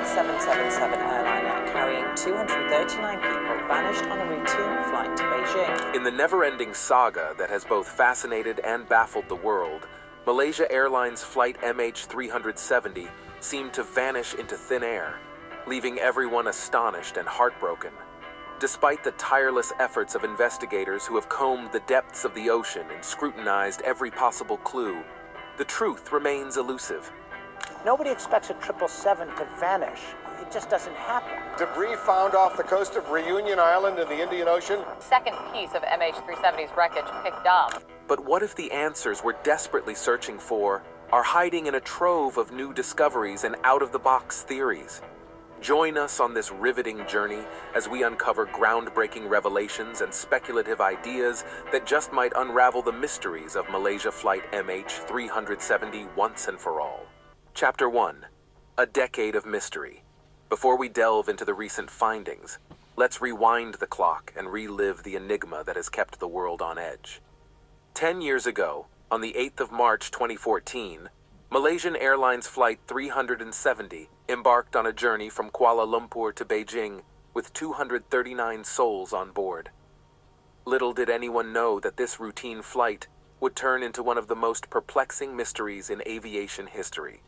777 airliner carrying 239 people vanished on a routine flight to Beijing. In the never-ending saga that has both fascinated and baffled the world, Malaysia Airlines Flight MH370 seemed to vanish into thin air, leaving everyone astonished and heartbroken. Despite the tireless efforts of investigators who have combed the depths of the ocean and scrutinized every possible clue, the truth remains elusive. Nobody expects a 777 to vanish. It just doesn't happen. Debris found off the coast of Reunion Island in the Indian Ocean. Second piece of MH370's wreckage picked up. But what if the answers we're desperately searching for are hiding in a trove of new discoveries and out-of-the-box theories? Join us on this riveting journey as we uncover groundbreaking revelations and speculative ideas that just might unravel the mysteries of Malaysia Flight MH370 once and for all. Chapter 1. A Decade of Mystery. Before we delve into the recent findings, let's rewind the clock and relive the enigma that has kept the world on edge. 10 years ago, on the 8th of March 2014, Malaysian Airlines Flight 370 embarked on a journey from Kuala Lumpur to Beijing with 239 souls on board. Little did anyone know that this routine flight would turn into one of the most perplexing mysteries in aviation history.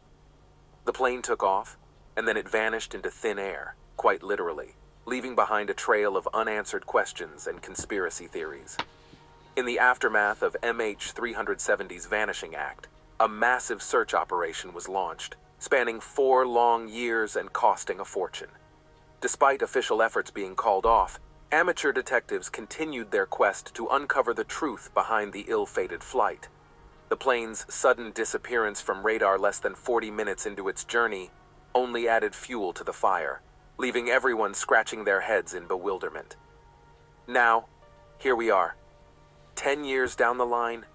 The plane took off, and then it vanished into thin air, quite literally, leaving behind a trail of unanswered questions and conspiracy theories. In the aftermath of MH370's vanishing act, a massive search operation was launched, spanning 4 long years and costing a fortune. Despite official efforts being called off, amateur detectives continued their quest to uncover the truth behind the ill-fated flight. The plane's sudden disappearance from radar less than 40 minutes into its journey only added fuel to the fire, leaving everyone scratching their heads in bewilderment. Now, here we are, 10 years down the line,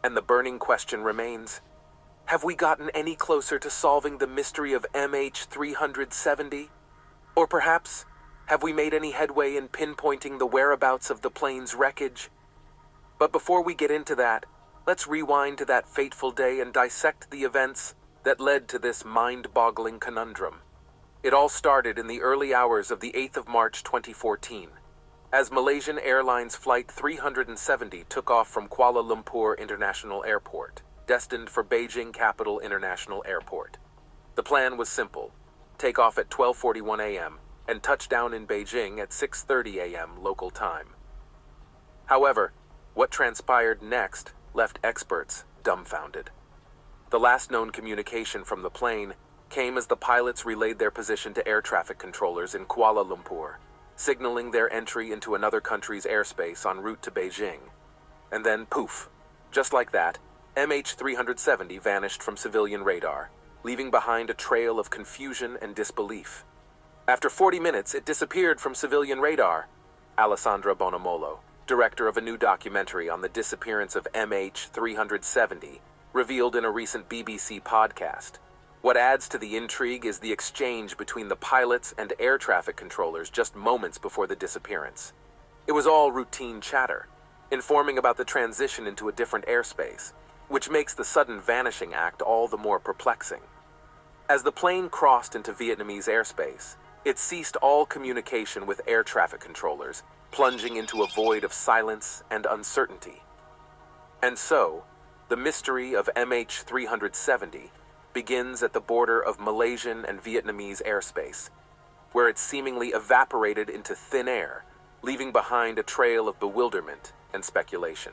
and the burning question remains: have we gotten any closer to solving the mystery of MH370? Or perhaps, have we made any headway in pinpointing the whereabouts of the plane's wreckage? But before we get into that, let's rewind to that fateful day and dissect the events that led to this mind-boggling conundrum. It all started in the early hours of the 8th of March 2014, as Malaysian Airlines Flight 370 took off from Kuala Lumpur International Airport, destined for Beijing Capital International Airport. The plan was simple: take off at 12:41 a.m. and touch down in Beijing at 6:30 a.m. local time. However, what transpired next left experts dumbfounded. The last known communication from the plane came as the pilots relayed their position to air traffic controllers in Kuala Lumpur, signaling their entry into another country's airspace en route to Beijing. And then, poof, just like that, MH370 vanished from civilian radar, leaving behind a trail of confusion and disbelief. After 40 minutes, it disappeared from civilian radar. Alessandra Bonamolo, director of a new documentary on the disappearance of MH370, revealed in a recent BBC podcast. What adds to the intrigue is the exchange between the pilots and air traffic controllers just moments before the disappearance. It was all routine chatter, informing about the transition into a different airspace, which makes the sudden vanishing act all the more perplexing. As the plane crossed into Vietnamese airspace, it ceased all communication with air traffic controllers, plunging into a void of silence and uncertainty. And so, the mystery of MH370 begins at the border of Malaysian and Vietnamese airspace, where it seemingly evaporated into thin air, leaving behind a trail of bewilderment and speculation.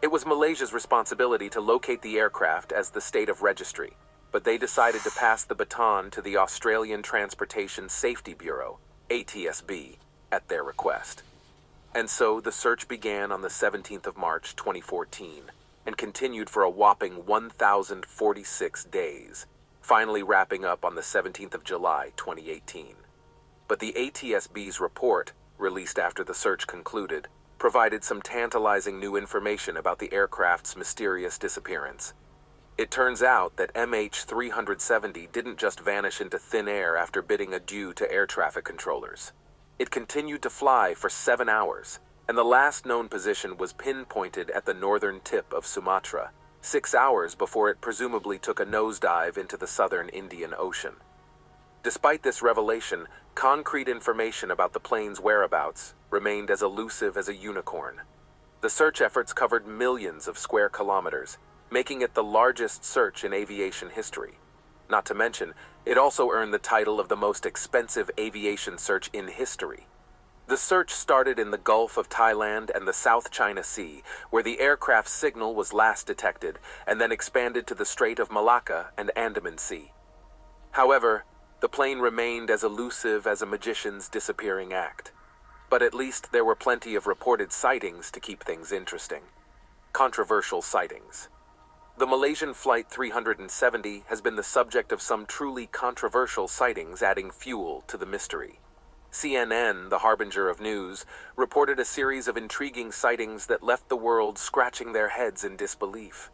It was Malaysia's responsibility to locate the aircraft as the state of registry, but they decided to pass the baton to the Australian Transportation Safety Bureau, ATSB, at their request. And so the search began on the 17th of March 2014 and continued for a whopping 1,046 days, finally wrapping up on the 17th of July 2018. But the ATSB's report, released after the search concluded, provided some tantalizing new information about the aircraft's mysterious disappearance. It turns out that MH370 didn't just vanish into thin air after bidding adieu to air traffic controllers. It continued to fly for 7 hours, and the last known position was pinpointed at the northern tip of Sumatra, 6 hours before it presumably took a nosedive into the southern Indian Ocean. Despite this revelation, concrete information about the plane's whereabouts remained as elusive as a unicorn. The search efforts covered millions of square kilometers, making it the largest search in aviation history. Not to mention, it also earned the title of the most expensive aviation search in history. The search started in the Gulf of Thailand and the South China Sea, where the aircraft's signal was last detected, and then expanded to the Strait of Malacca and Andaman Sea. However, the plane remained as elusive as a magician's disappearing act. But at least there were plenty of reported sightings to keep things interesting. Controversial sightings. The Malaysian Flight 370 has been the subject of some truly controversial sightings, adding fuel to the mystery. CNN, the harbinger of news, reported a series of intriguing sightings that left the world scratching their heads in disbelief.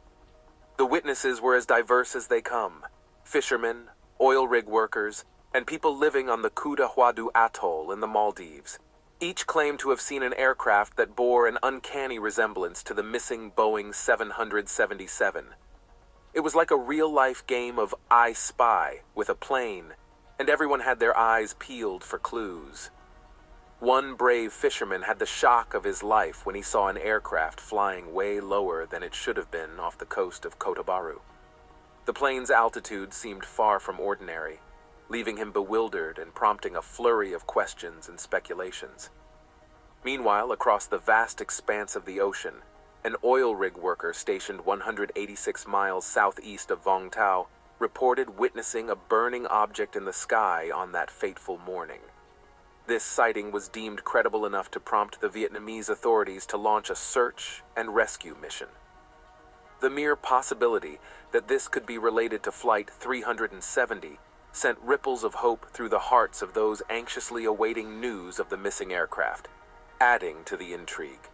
The witnesses were as diverse as they come: fishermen, oil rig workers, and people living on the Kuta Huadu Atoll in the Maldives. Each claimed to have seen an aircraft that bore an uncanny resemblance to the missing Boeing 777. It was like a real-life game of I Spy with a plane, and everyone had their eyes peeled for clues. One brave fisherman had the shock of his life when he saw an aircraft flying way lower than it should have been off the coast of Kota Bharu. The plane's altitude seemed far from ordinary, leaving him bewildered and prompting a flurry of questions and speculations. Meanwhile, across the vast expanse of the ocean, an oil rig worker stationed 186 miles southeast of Vung Tau reported witnessing a burning object in the sky on that fateful morning. This sighting was deemed credible enough to prompt the Vietnamese authorities to launch a search and rescue mission. The mere possibility that this could be related to Flight 370 sent ripples of hope through the hearts of those anxiously awaiting news of the missing aircraft, adding to the intrigue.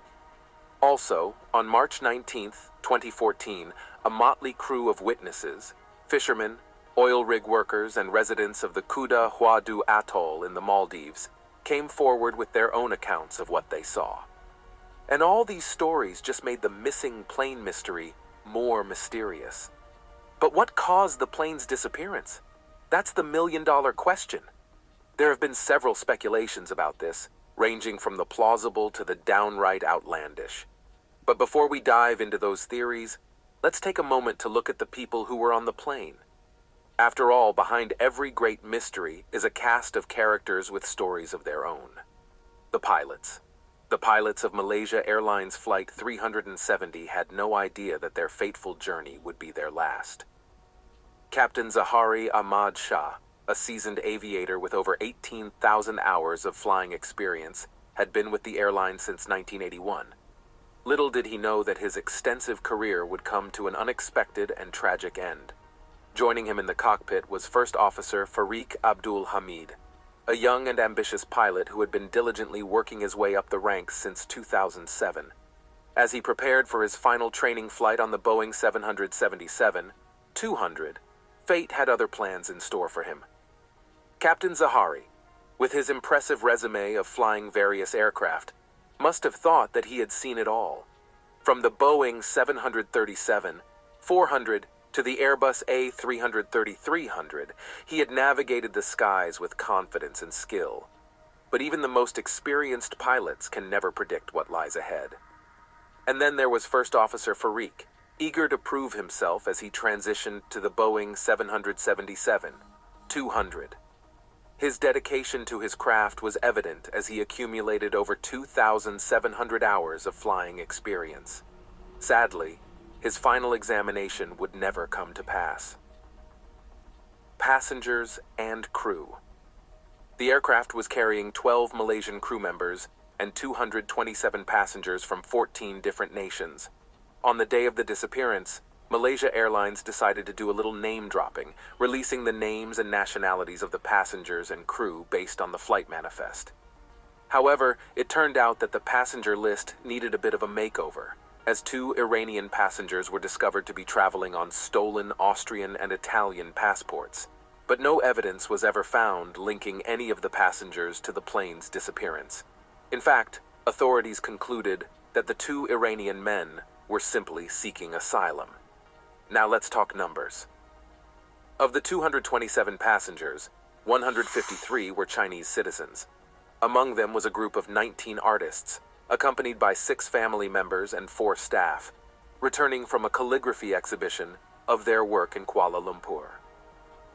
Also, on March 19, 2014, a motley crew of witnesses, fishermen, oil rig workers, and residents of the Kuta Huadu Atoll in the Maldives, came forward with their own accounts of what they saw. And all these stories just made the missing plane mystery more mysterious. But what caused the plane's disappearance? That's the million-dollar question. There have been several speculations about this, ranging from the plausible to the downright outlandish. But before we dive into those theories, let's take a moment to look at the people who were on the plane. After all, behind every great mystery is a cast of characters with stories of their own. The pilots. The pilots of Malaysia Airlines Flight 370 had no idea that their fateful journey would be their last. Captain Zahari Ahmad Shah, a seasoned aviator with over 18,000 hours of flying experience, had been with the airline since 1981. Little did he know that his extensive career would come to an unexpected and tragic end. Joining him in the cockpit was First Officer Farik Abdul Hamid, a young and ambitious pilot who had been diligently working his way up the ranks since 2007. As he prepared for his final training flight on the Boeing 777-200, fate had other plans in store for him. Captain Zahari, with his impressive resume of flying various aircraft, must have thought that he had seen it all. From the Boeing 737-400 to the Airbus A330-300, he had navigated the skies with confidence and skill. But even the most experienced pilots can never predict what lies ahead. And then there was First Officer Farik, eager to prove himself as he transitioned to the Boeing 777-200. His dedication to his craft was evident as he accumulated over 2,700 hours of flying experience. Sadly, his final examination would never come to pass. Passengers and crew. The aircraft was carrying 12 Malaysian crew members and 227 passengers from 14 different nations. On the day of the disappearance, Malaysia Airlines decided to do a little name-dropping, releasing the names and nationalities of the passengers and crew based on the flight manifest. However, it turned out that the passenger list needed a bit of a makeover, as 2 Iranian passengers were discovered to be traveling on stolen Austrian and Italian passports, but no evidence was ever found linking any of the passengers to the plane's disappearance. In fact, authorities concluded that the 2 Iranian men were simply seeking asylum. Now let's talk numbers. Of the 227 passengers, 153 were Chinese citizens. Among them was a group of 19 artists, accompanied by 6 family members and 4 staff, returning from a calligraphy exhibition of their work in Kuala Lumpur.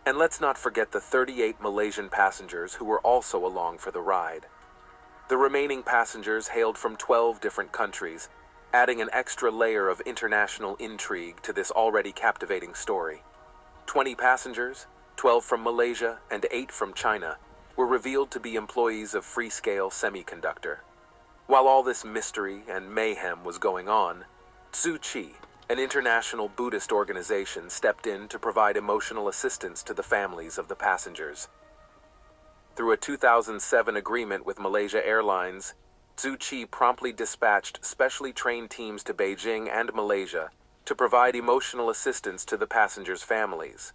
And let's not forget the 38 Malaysian passengers who were also along for the ride. The remaining passengers hailed from 12 different countries, adding an extra layer of international intrigue to this already captivating story. 20 passengers, 12 from Malaysia and 8 from China, were revealed to be employees of Freescale Semiconductor. While all this mystery and mayhem was going on, Tzu Chi, an international Buddhist organization, stepped in to provide emotional assistance to the families of the passengers. Through a 2007 agreement with Malaysia Airlines, Tzu Chi promptly dispatched specially trained teams to Beijing and Malaysia to provide emotional assistance to the passengers' families.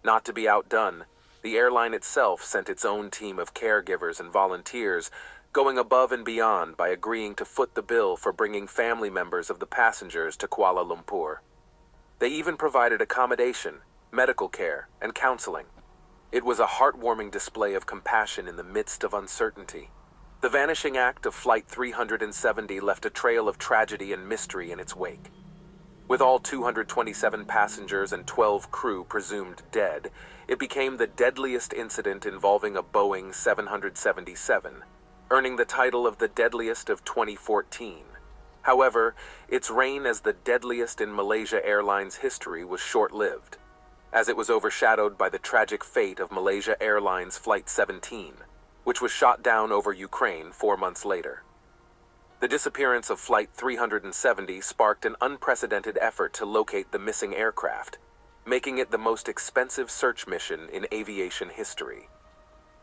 Not to be outdone, the airline itself sent its own team of caregivers and volunteers, going above and beyond by agreeing to foot the bill for bringing family members of the passengers to Kuala Lumpur. They even provided accommodation, medical care, and counseling. It was a heartwarming display of compassion in the midst of uncertainty. The vanishing act of Flight 370 left a trail of tragedy and mystery in its wake. With all 227 passengers and 12 crew presumed dead, it became the deadliest incident involving a Boeing 777, earning the title of the deadliest of 2014. However, its reign as the deadliest in Malaysia Airlines history was short-lived, as it was overshadowed by the tragic fate of Malaysia Airlines Flight 17, which was shot down over Ukraine 4 months later. The disappearance of Flight 370 sparked an unprecedented effort to locate the missing aircraft, making it the most expensive search mission in aviation history.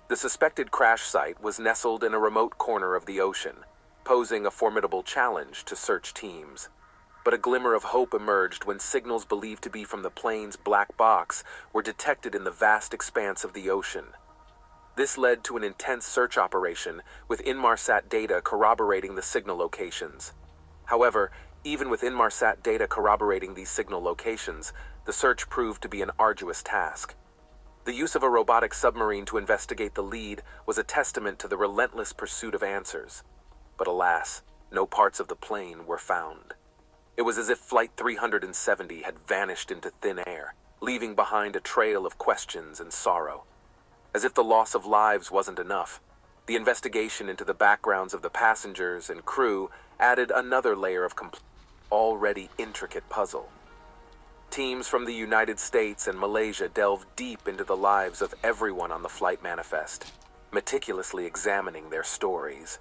The suspected crash site was nestled in a remote corner of the ocean, posing a formidable challenge to search teams. But a glimmer of hope emerged when signals believed to be from the plane's black box were detected in the vast expanse of the ocean. This led to an intense search operation, with Inmarsat data corroborating the signal locations. However, even with Inmarsat data corroborating these signal locations, the search proved to be an arduous task. The use of a robotic submarine to investigate the lead was a testament to the relentless pursuit of answers. But alas, no parts of the plane were found. It was as if Flight 370 had vanished into thin air, leaving behind a trail of questions and sorrow. As if the loss of lives wasn't enough, the investigation into the backgrounds of the passengers and crew added another layer of already intricate puzzle. Teams from the United States and Malaysia delved deep into the lives of everyone on the flight manifest, meticulously examining their stories.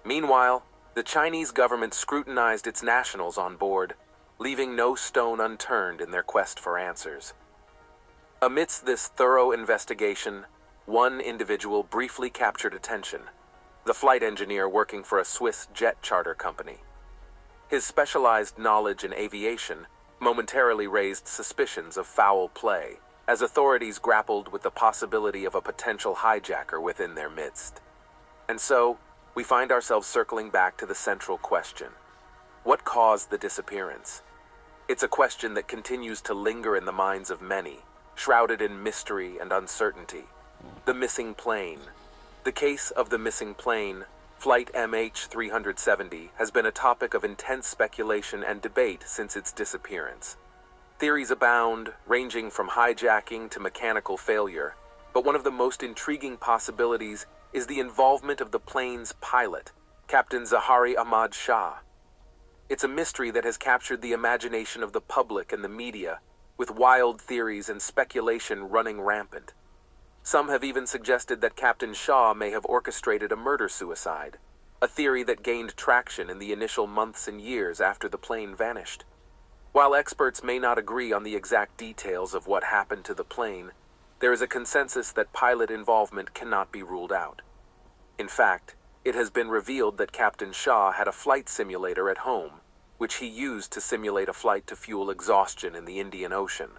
Meanwhile, the Chinese government scrutinized its nationals on board, leaving no stone unturned in their quest for answers. Amidst this thorough investigation, one individual briefly captured attention: the flight engineer working for a Swiss jet charter company. His specialized knowledge in aviation momentarily raised suspicions of foul play, as authorities grappled with the possibility of a potential hijacker within their midst. And so, we find ourselves circling back to the central question: what caused the disappearance? It's a question that continues to linger in the minds of many, shrouded in mystery and uncertainty. The missing plane. The case of the missing plane, Flight MH370, has been a topic of intense speculation and debate since its disappearance. Theories abound, ranging from hijacking to mechanical failure, but one of the most intriguing possibilities is the involvement of the plane's pilot, Captain Zahari Ahmad Shah. It's a mystery that has captured the imagination of the public and the media, with wild theories and speculation running rampant. Some have even suggested that Captain Shah may have orchestrated a murder-suicide, a theory that gained traction in the initial months and years after the plane vanished. While experts may not agree on the exact details of what happened to the plane, there is a consensus that pilot involvement cannot be ruled out. In fact, it has been revealed that Captain Shah had a flight simulator at home, which he used to simulate a flight to fuel exhaustion in the Indian Ocean.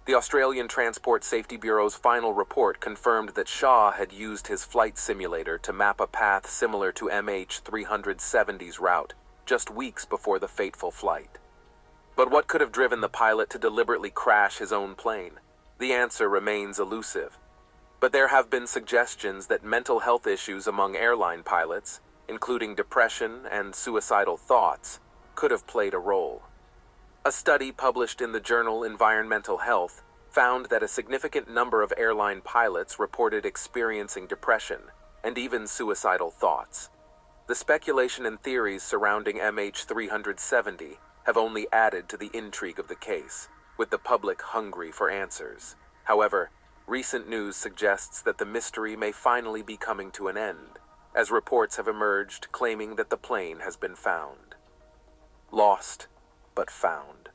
The Australian Transport Safety Bureau's final report confirmed that Shah had used his flight simulator to map a path similar to MH370's route, just weeks before the fateful flight. But what could have driven the pilot to deliberately crash his own plane? The answer remains elusive. But there have been suggestions that mental health issues among airline pilots, including depression and suicidal thoughts, could have played a role. A study published in the journal Environmental Health found that a significant number of airline pilots reported experiencing depression and even suicidal thoughts. The speculation and theories surrounding MH370 have only added to the intrigue of the case, with the public hungry for answers. However, recent news suggests that the mystery may finally be coming to an end, as reports have emerged claiming that the plane has been found. Lost, but found.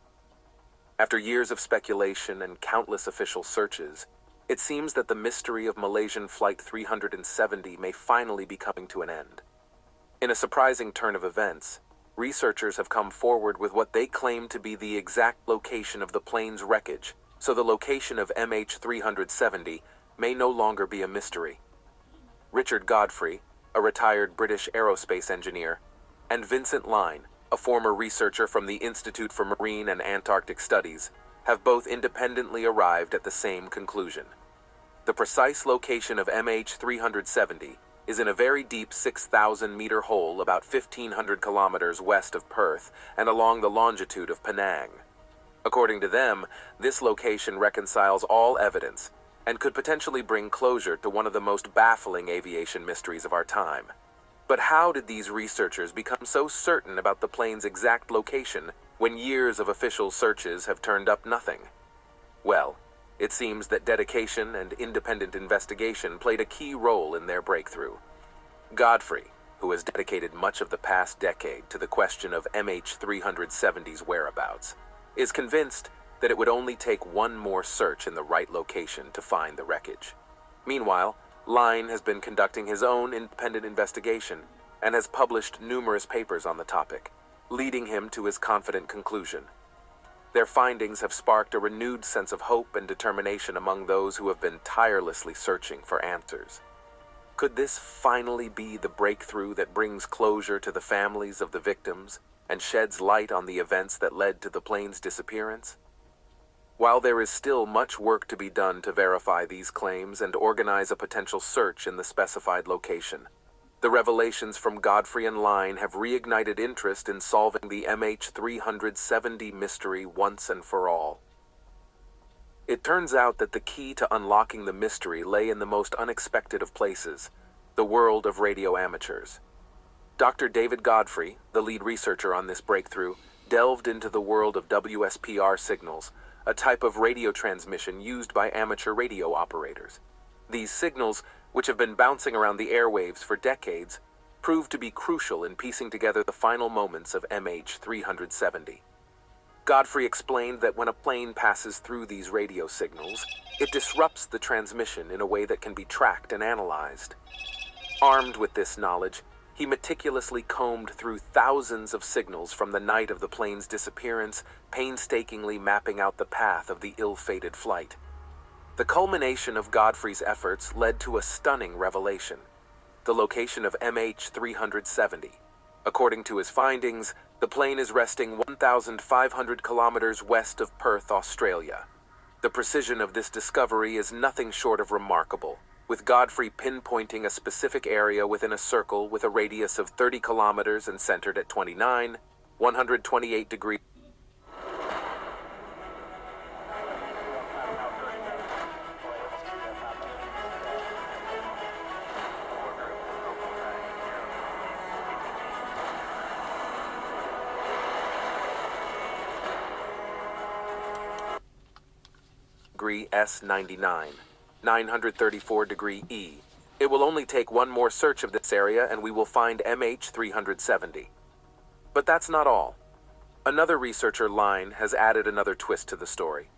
After years of speculation and countless official searches, it seems that the mystery of Malaysian Flight 370 may finally be coming to an end. In a surprising turn of events, researchers have come forward with what they claim to be the exact location of the plane's wreckage, so the location of MH370 may no longer be a mystery. Richard Godfrey, a retired British aerospace engineer, and Vincent Line, a former researcher from the Institute for Marine and Antarctic Studies, have both independently arrived at the same conclusion. The precise location of MH370 is in a very deep 6,000-meter hole about 1,500 kilometers west of Perth and along the longitude of Penang. According to them, this location reconciles all evidence and could potentially bring closure to one of the most baffling aviation mysteries of our time. But how did these researchers become so certain about the plane's exact location when years of official searches have turned up nothing? Well, it seems that dedication and independent investigation played a key role in their breakthrough. Godfrey, who has dedicated much of the past decade to the question of MH370's whereabouts, is convinced that it would only take one more search in the right location to find the wreckage. Meanwhile, Line has been conducting his own independent investigation and has published numerous papers on the topic, leading him to his confident conclusion. Their findings have sparked a renewed sense of hope and determination among those who have been tirelessly searching for answers. Could this finally be the breakthrough that brings closure to the families of the victims and sheds light on the events that led to the plane's disappearance? While there is still much work to be done to verify these claims and organize a potential search in the specified location, the revelations from Godfrey and Line have reignited interest in solving the MH370 mystery once and for all. It turns out that the key to unlocking the mystery lay in the most unexpected of places, the world of radio amateurs. Dr. David Godfrey, the lead researcher on this breakthrough, delved into the world of WSPR signals, a type of radio transmission used by amateur radio operators. These signals, which have been bouncing around the airwaves for decades, proved to be crucial in piecing together the final moments of MH370. Godfrey explained that when a plane passes through these radio signals, it disrupts the transmission in a way that can be tracked and analyzed. Armed with this knowledge, he meticulously combed through thousands of signals from the night of the plane's disappearance, painstakingly mapping out the path of the ill-fated flight. The culmination of Godfrey's efforts led to a stunning revelation: the location of MH370. According to his findings, the plane is resting 1,500 kilometers west of Perth, Australia. The precision of this discovery is nothing short of remarkable, with Godfrey pinpointing a specific area within a circle with a radius of 30 kilometers and centered at 29, 128 degrees. S99, 934 degree E. It will only take one more search of this area and we will find MH370. But that's not all. Another researcher, Line, has added another twist to the story.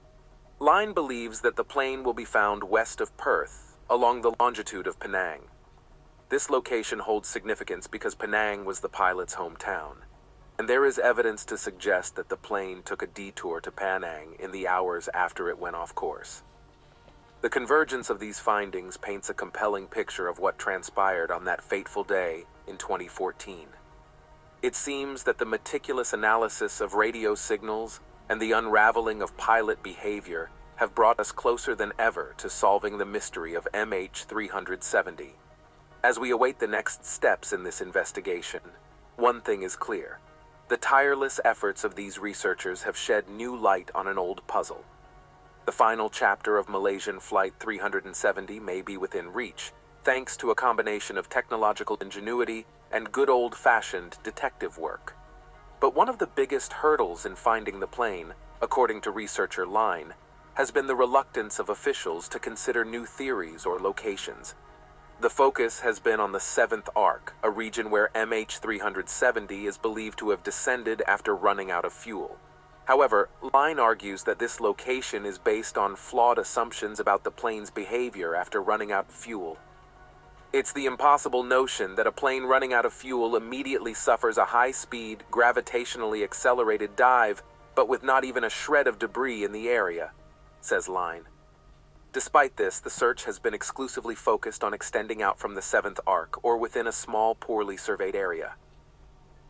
Line believes that the plane will be found west of Perth, along the longitude of Penang. This location holds significance because Penang was the pilot's hometown, and there is evidence to suggest that the plane took a detour to Penang in the hours after it went off course. The convergence of these findings paints a compelling picture of what transpired on that fateful day in 2014. It seems that the meticulous analysis of radio signals and the unraveling of pilot behavior have brought us closer than ever to solving the mystery of MH370. As we await the next steps in this investigation, one thing is clear. The tireless efforts of these researchers have shed new light on an old puzzle. The final chapter of Malaysian Flight 370 may be within reach, thanks to a combination of technological ingenuity and good old-fashioned detective work. But one of the biggest hurdles in finding the plane, according to researcher Line, has been the reluctance of officials to consider new theories or locations. The focus has been on the 7th Arc, a region where MH370 is believed to have descended after running out of fuel. However, Line argues that this location is based on flawed assumptions about the plane's behavior after running out of fuel. It's the impossible notion that a plane running out of fuel immediately suffers a high-speed, gravitationally accelerated dive, but with not even a shred of debris in the area, says Line. Despite this, the search has been exclusively focused on extending out from the 7th Arc or within a small, poorly surveyed area.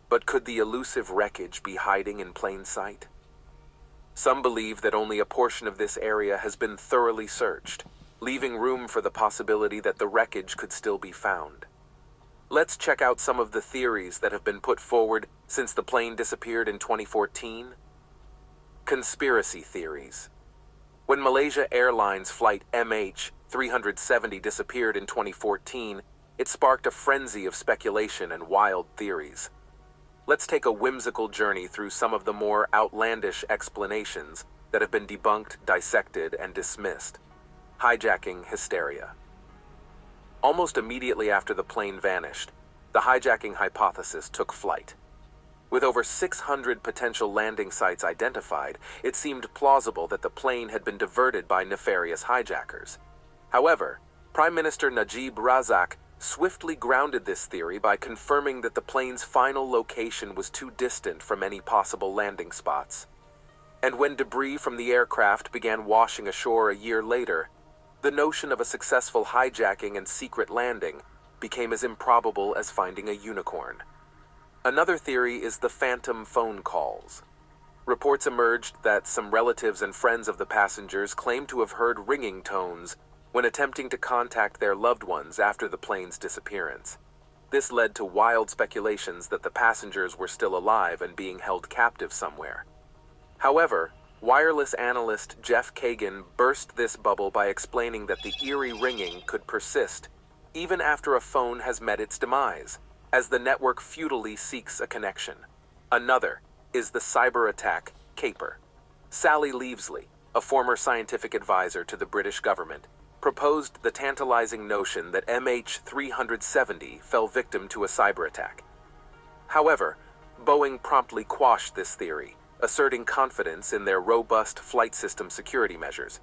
But could the elusive wreckage be hiding in plain sight? Some believe that only a portion of this area has been thoroughly searched, leaving room for the possibility that the wreckage could still be found. Let's check out some of the theories that have been put forward since the plane disappeared in 2014. Conspiracy theories. When Malaysia Airlines flight MH370 disappeared in 2014, it sparked a frenzy of speculation and wild theories. Let's take a whimsical journey through some of the more outlandish explanations that have been debunked, dissected, and dismissed. Hijacking hysteria. Almost immediately after the plane vanished, the hijacking hypothesis took flight. With over 600 potential landing sites identified, it seemed plausible that the plane had been diverted by nefarious hijackers. However, Prime Minister Najib Razak swiftly grounded this theory by confirming that the plane's final location was too distant from any possible landing spots. And when debris from the aircraft began washing ashore a year later, the notion of a successful hijacking and secret landing became as improbable as finding a unicorn. Another theory is the phantom phone calls. Reports emerged that some relatives and friends of the passengers claimed to have heard ringing tones when attempting to contact their loved ones after the plane's disappearance. This led to wild speculations that the passengers were still alive and being held captive somewhere. However, wireless analyst Jeff Kagan burst this bubble by explaining that the eerie ringing could persist even after a phone has met its demise, as the network futilely seeks a connection. Another is the cyber attack caper. Sally Leavesley, a former scientific advisor to the British government, proposed the tantalizing notion that MH370 fell victim to a cyber attack. However, Boeing promptly quashed this theory, asserting confidence in their robust flight system security measures.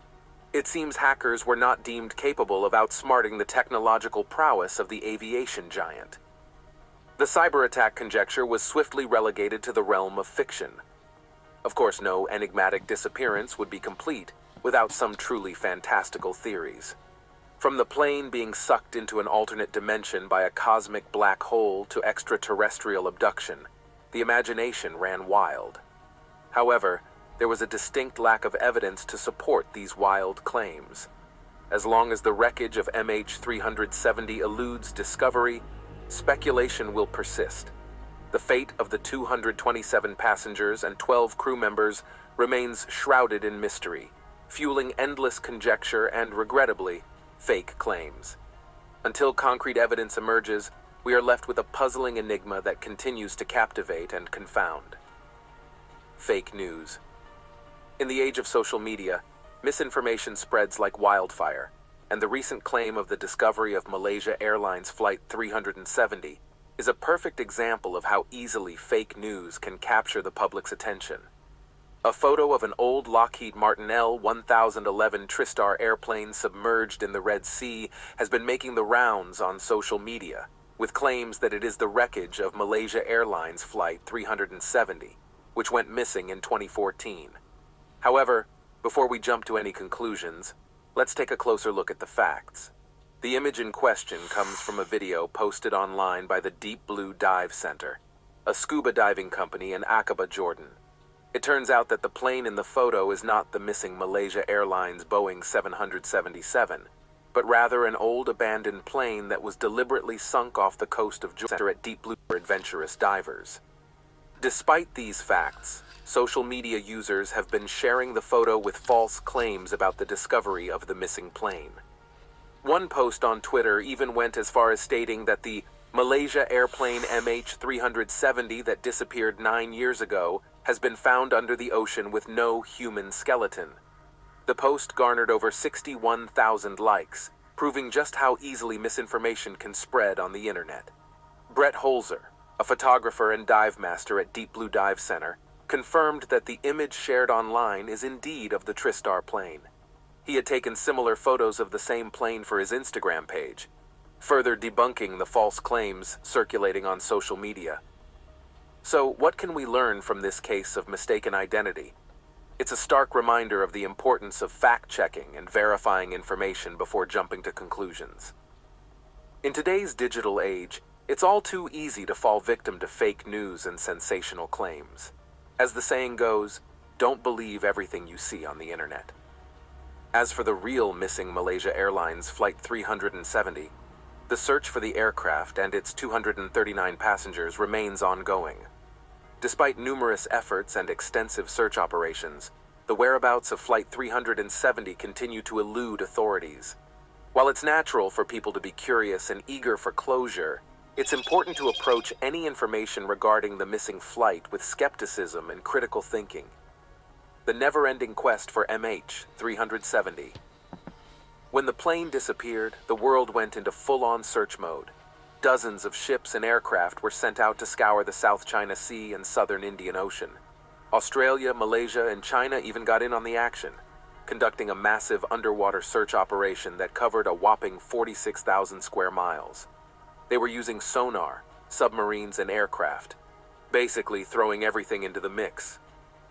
It seems hackers were not deemed capable of outsmarting the technological prowess of the aviation giant. The cyber attack conjecture was swiftly relegated to the realm of fiction. Of course, no enigmatic disappearance would be complete without some truly fantastical theories. From the plane being sucked into an alternate dimension by a cosmic black hole to extraterrestrial abduction, the imagination ran wild. However, there was a distinct lack of evidence to support these wild claims. As long as the wreckage of MH370 eludes discovery, speculation will persist. The fate of the 227 passengers and 12 crew members remains shrouded in mystery, fueling endless conjecture and, regrettably, fake claims. Until concrete evidence emerges, we are left with a puzzling enigma that continues to captivate and confound. Fake news. In the age of social media, misinformation spreads like wildfire, and the recent claim of the discovery of Malaysia Airlines Flight 370 is a perfect example of how easily fake news can capture the public's attention. A photo of an old Lockheed Martin L-1011 TriStar airplane submerged in the Red Sea has been making the rounds on social media, with claims that it is the wreckage of Malaysia Airlines Flight 370, which went missing in 2014. However, before we jump to any conclusions, let's take a closer look at the facts. The image in question comes from a video posted online by the Deep Blue Dive Center, a scuba diving company in Aqaba, Jordan. It turns out that the plane in the photo is not the missing Malaysia Airlines Boeing 777, but rather an old abandoned plane that was deliberately sunk off the coast of Georgia at deep blue for adventurous divers. Despite these facts, social media users have been sharing the photo with false claims about the discovery of the missing plane. One post on Twitter even went as far as stating that the Malaysia airplane MH370 that disappeared 9 years ago has been found under the ocean with no human skeleton. The post garnered over 61,000 likes, proving just how easily misinformation can spread on the internet. Brett Holzer, a photographer and dive master at Deep Blue Dive Center, confirmed that the image shared online is indeed of the TriStar plane. He had taken similar photos of the same plane for his Instagram page, further debunking the false claims circulating on social media. So, what can we learn from this case of mistaken identity? It's a stark reminder of the importance of fact-checking and verifying information before jumping to conclusions. In today's digital age, it's all too easy to fall victim to fake news and sensational claims. As the saying goes, don't believe everything you see on the internet. As for the real missing Malaysia Airlines Flight 370, the search for the aircraft and its 239 passengers remains ongoing. Despite numerous efforts and extensive search operations, the whereabouts of Flight 370 continue to elude authorities. While it's natural for people to be curious and eager for closure, it's important to approach any information regarding the missing flight with skepticism and critical thinking. The never-ending quest for MH370. When the plane disappeared, the world went into full-on search mode. Dozens of ships and aircraft were sent out to scour the South China Sea and southern Indian Ocean. Australia, Malaysia, and China even got in on the action, conducting a massive underwater search operation that covered a whopping 46,000 square miles. They were using sonar, submarines, and aircraft, basically throwing everything into the mix.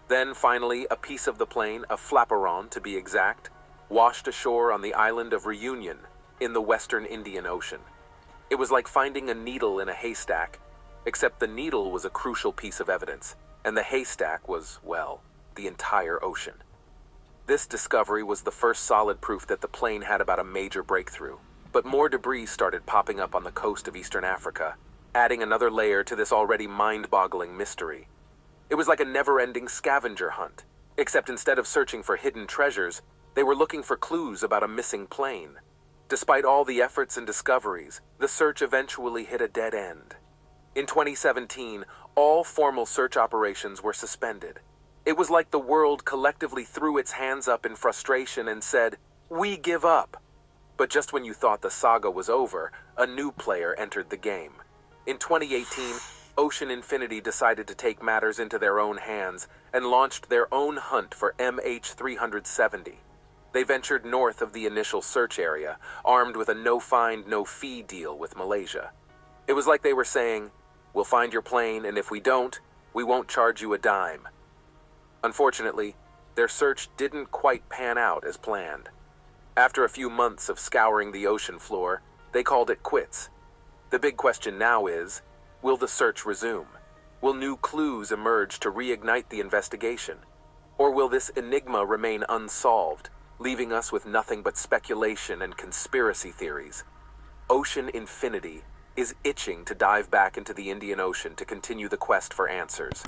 Then, finally, a piece of the plane, a flaperon to be exact, washed ashore on the island of Reunion in the western Indian Ocean. It was like finding a needle in a haystack, except the needle was a crucial piece of evidence, and the haystack was, well, the entire ocean. This discovery was the first solid proof that the plane had about a major breakthrough, but more debris started popping up on the coast of Eastern Africa, adding another layer to this already mind-boggling mystery. It was like a never-ending scavenger hunt, except instead of searching for hidden treasures, they were looking for clues about a missing plane. Despite all the efforts and discoveries, the search eventually hit a dead end. In 2017, all formal search operations were suspended. It was like the world collectively threw its hands up in frustration and said, "We give up." But just when you thought the saga was over, a new player entered the game. In 2018, Ocean Infinity decided to take matters into their own hands and launched their own hunt for MH370. They ventured north of the initial search area, armed with a no-find, no-fee deal with Malaysia. It was like they were saying, "We'll find your plane, and if we don't, we won't charge you a dime." Unfortunately, their search didn't quite pan out as planned. After a few months of scouring the ocean floor, they called it quits. The big question now is, will the search resume? Will new clues emerge to reignite the investigation? Or will this enigma remain unsolved, leaving us with nothing but speculation and conspiracy theories? Ocean Infinity is itching to dive back into the Indian Ocean to continue the quest for answers.